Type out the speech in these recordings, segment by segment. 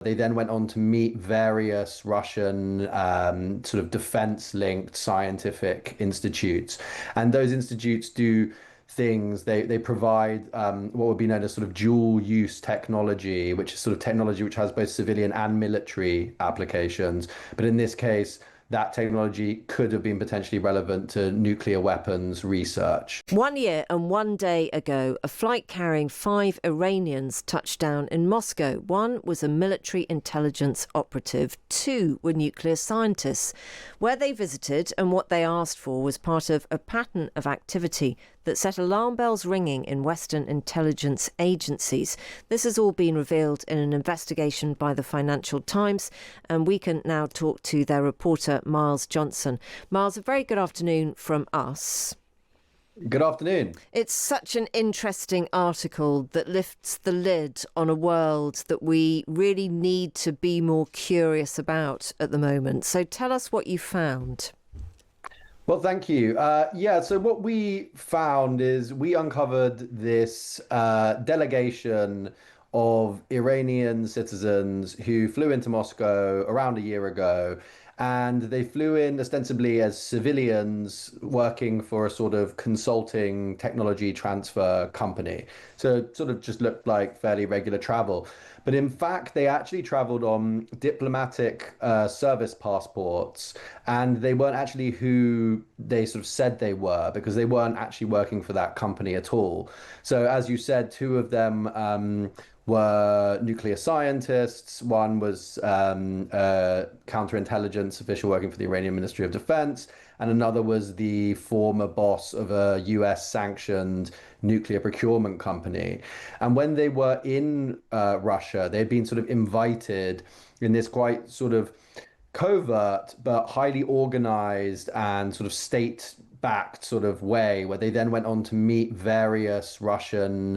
They then went on to meet various Russian sort of defense-linked scientific institutes. And those institutes do things, they provide what would be known as sort of dual use technology, which is sort of technology which has both civilian and military applications. But in this case, that technology could have been potentially relevant to nuclear weapons research. 1 year and 1 day ago, a flight carrying 5 Iranians touched down in Moscow. One was a military intelligence operative. Two were nuclear scientists. Where they visited and what they asked for was part of a pattern of activity that set alarm bells ringing in Western intelligence agencies. This has all been revealed in an investigation by the Financial Times, and we can now talk to their reporter, Miles Johnson. Miles, a very good afternoon from us. Good afternoon. It's such an interesting article that lifts the lid on a world that we really need to be more curious about at the moment. So tell us what you found. Well, thank you. So what we found is we uncovered this delegation of Iranian citizens who flew into Moscow around a year ago. And they flew in ostensibly as civilians working for a sort of consulting technology transfer company. So it sort of just looked like fairly regular travel. But in fact, they actually traveled on diplomatic service passports, and they weren't actually who they sort of said they were, because they weren't actually working for that company at all. So as you said, two of them were nuclear scientists. One was a counterintelligence official working for the Iranian Ministry of Defense, and another was the former boss of a US sanctioned nuclear procurement company. And when they were in Russia, they had been sort of invited in this quite sort of covert but highly organized and sort of state-backed sort of way, where they then went on to meet various Russian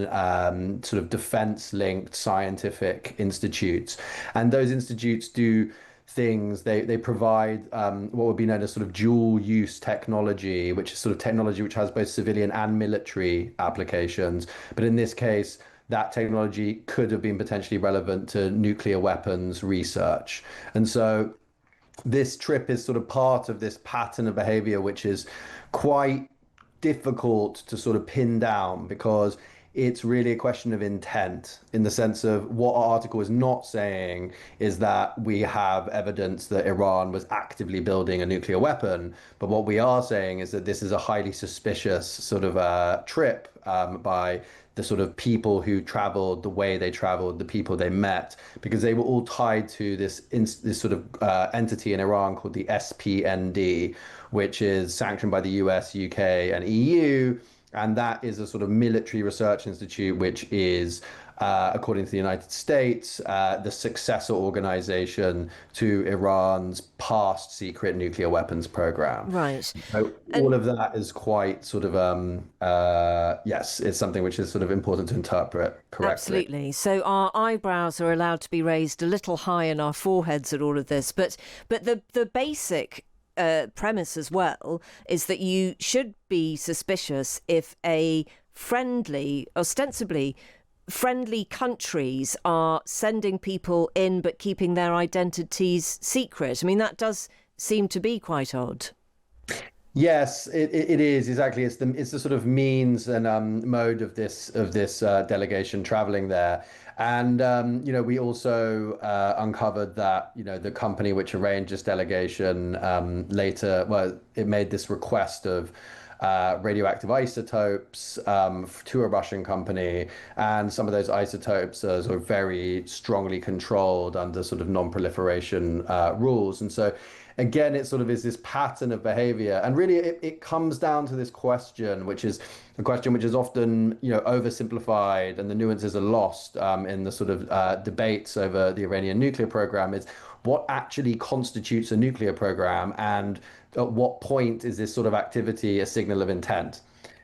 sort of defense-linked scientific institutes. And those institutes do things, they provide what would be known as sort of dual use technology, which is sort of technology which has both civilian and military applications. But in this case, that technology could have been potentially relevant to nuclear weapons research. And so this trip is sort of part of this pattern of behavior, which is quite difficult to sort of pin down, because it's really a question of intent, in the sense of what our article is not saying is that we have evidence that Iran was actively building a nuclear weapon. But what we are saying is that this is a highly suspicious sort of trip by the sort of people who traveled, the way they traveled, the people they met, because they were all tied to this sort of entity in Iran called the SPND, which is sanctioned by the US, UK, and EU. And that is a sort of military research institute, which is, according to the United States, the successor organization to Iran's past secret nuclear weapons program. Right. So all of that is quite sort of, yes, it's something which is sort of important to interpret correctly. Absolutely. So our eyebrows are allowed to be raised a little high in our foreheads at all of this. But the basic premise as well is that you should be suspicious if ostensibly friendly countries are sending people in but keeping their identities secret. I mean, that does seem to be quite odd. Yes, it is exactly. It's the sort of means and mode of this delegation traveling there. And we also uncovered that the company which arranged this delegation later, well, it made this request of radioactive isotopes to a Russian company, and some of those isotopes are sort of very strongly controlled under sort of non-proliferation rules. And so again, it sort of is this pattern of behavior. And really, it comes down to this question, which is a question which is often, oversimplified, and the nuances are lost in the sort of debates over the Iranian nuclear program, is what actually constitutes a nuclear program, and at what point is this sort of activity a signal of intent?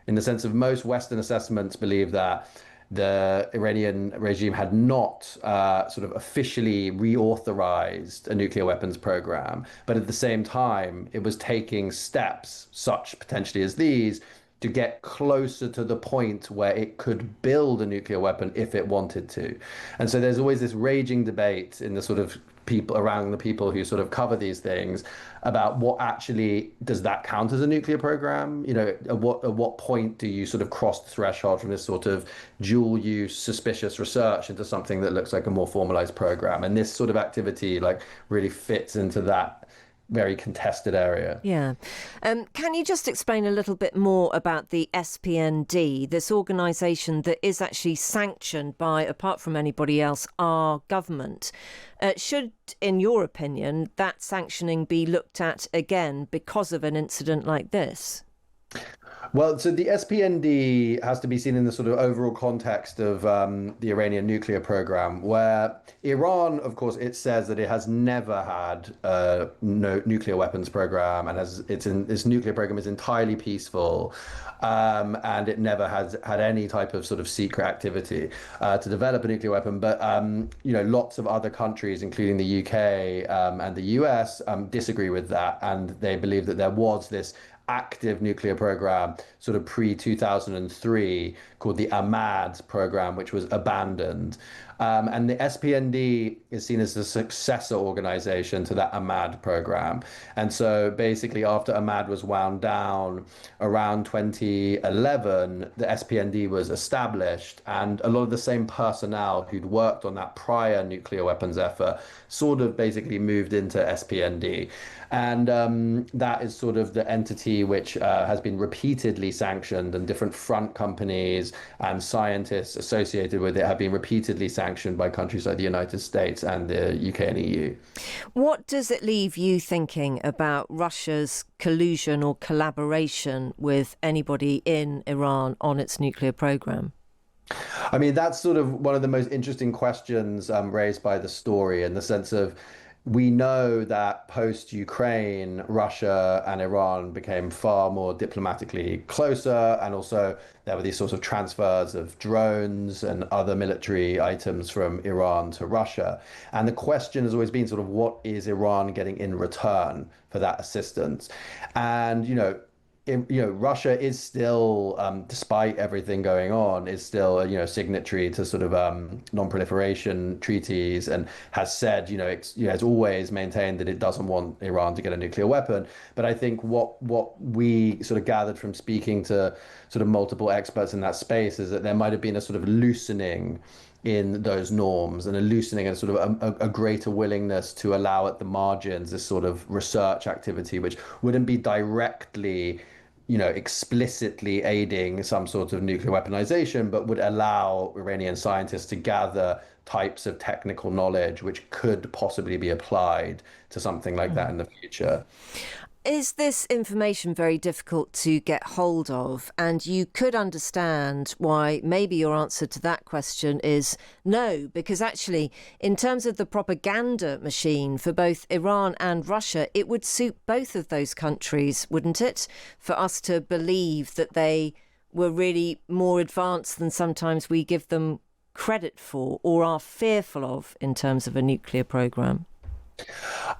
In the sense of, most Western assessments believe that the Iranian regime had not sort of officially reauthorized a nuclear weapons program, but at the same time, it was taking steps, such potentially as these, to get closer to the point where it could build a nuclear weapon if it wanted to. And so there's always this raging debate in the sort of people around the people who sort of cover these things about what actually does that count as a nuclear program? You know, at what point do you sort of cross the threshold from this sort of dual use suspicious research into something that looks like a more formalized program? And this sort of activity like really fits into that very contested area. Yeah. Can you just explain a little bit more about the SPND, this organisation that is actually sanctioned by, apart from anybody else, our government? Should, in your opinion, that sanctioning be looked at again because of an incident like this? Well, so the SPND has to be seen in the sort of overall context of the Iranian nuclear program, where Iran, of course, it says that it has never had a no nuclear weapons program, and its nuclear program is entirely peaceful, and it never has had any type of sort of secret activity to develop a nuclear weapon. But you know, lots of other countries, including the UK and the US, disagree with that, and they believe that there was this active nuclear program sort of pre 2003 called the Ahmad program, which was abandoned. And the SPND is seen as the successor organization to that Ahmad program. And so basically, after Ahmad was wound down around 2011, the SPND was established. And a lot of the same personnel who'd worked on that prior nuclear weapons effort sort of basically moved into SPND. And that is sort of the entity which has been repeatedly sanctioned, and different front companies and scientists associated with it have been repeatedly sanctioned by countries like the United States and the UK and EU. What does it leave you thinking about Russia's collusion or collaboration with anybody in Iran on its nuclear program? I mean, that's sort of one of the most interesting questions raised by the story, in the sense of we know that post-Ukraine, Russia and Iran became far more diplomatically closer, and also there were these sorts of transfers of drones and other military items from Iran to Russia. And the question has always been sort of what is Iran getting in return for that assistance? And, Russia is still, despite everything going on, is still, signatory to sort of non-proliferation treaties, and has said, has always maintained that it doesn't want Iran to get a nuclear weapon. But I think what we sort of gathered from speaking to sort of multiple experts in that space is that there might have been a sort of loosening in those norms, and a loosening and sort of a greater willingness to allow at the margins this sort of research activity, which wouldn't be directly explicitly aiding some sort of nuclear weaponization, but would allow Iranian scientists to gather types of technical knowledge which could possibly be applied to something like that in the future. Is this information very difficult to get hold of? And you could understand why maybe your answer to that question is no, because actually, in terms of the propaganda machine for both Iran and Russia, it would suit both of those countries, wouldn't it? For us to believe that they were really more advanced than sometimes we give them credit for or are fearful of in terms of a nuclear program.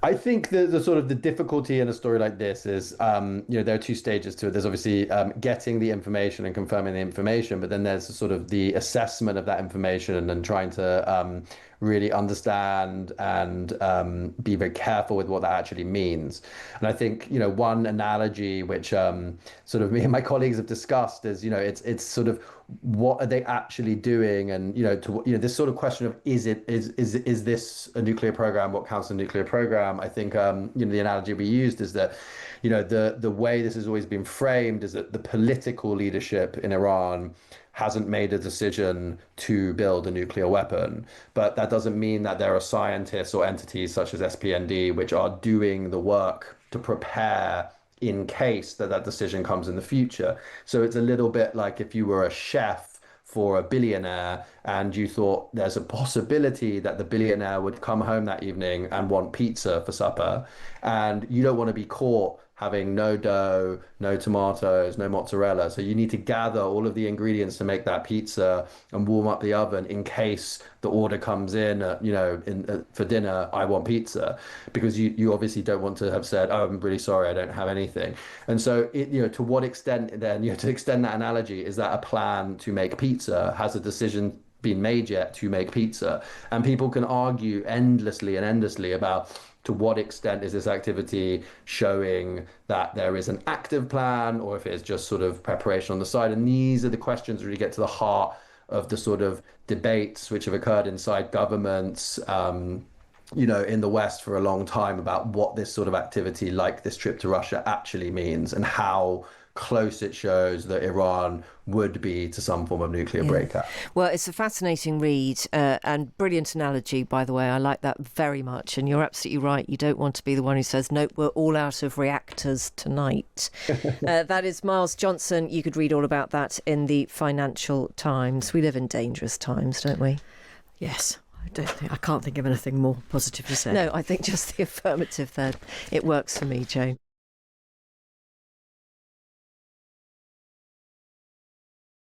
I think the sort of the difficulty in a story like this is, there are two stages to it. There's obviously getting the information and confirming the information, but then there's sort of the assessment of that information and trying to really understand and be very careful with what that actually means. And I think, one analogy which sort of me and my colleagues have discussed is, it's sort of what are they actually doing? And, this sort of question of is this a nuclear program? What counts as a nuclear program? I think, the analogy we used is that, the way this has always been framed is that the political leadership in Iran hasn't made a decision to build a nuclear weapon. But that doesn't mean that there are scientists or entities such as SPND which are doing the work to prepare in case that decision comes in the future. So it's a little bit like if you were a chef for a billionaire and you thought there's a possibility that the billionaire would come home that evening and want pizza for supper, and you don't want to be caught having no dough, no tomatoes, no mozzarella. So you need to gather all of the ingredients to make that pizza and warm up the oven in case the order comes in, for dinner, I want pizza, because you obviously don't want to have said, oh, I'm really sorry, I don't have anything. And so to what extent then, to extend that analogy, is that a plan to make pizza? Has a decision been made yet to make pizza? And people can argue endlessly and endlessly about to what extent is this activity showing that there is an active plan, or if it's just sort of preparation on the side. And these are the questions that really get to the heart of the sort of debates which have occurred inside governments, in the West for a long time, about what this sort of activity, like this trip to Russia, actually means, and how close it shows that Iran would be to some form of nuclear breakout. Well, it's a fascinating read and brilliant analogy, by the way. I like that very much. And you're absolutely right. You don't want to be the one who says, nope, we're all out of reactors tonight. That is Miles Johnson. You could read all about that in the Financial Times. We live in dangerous times, don't we? Yes. I can't think of anything more positive to say. No, I think just the affirmative there. It works for me, Joan.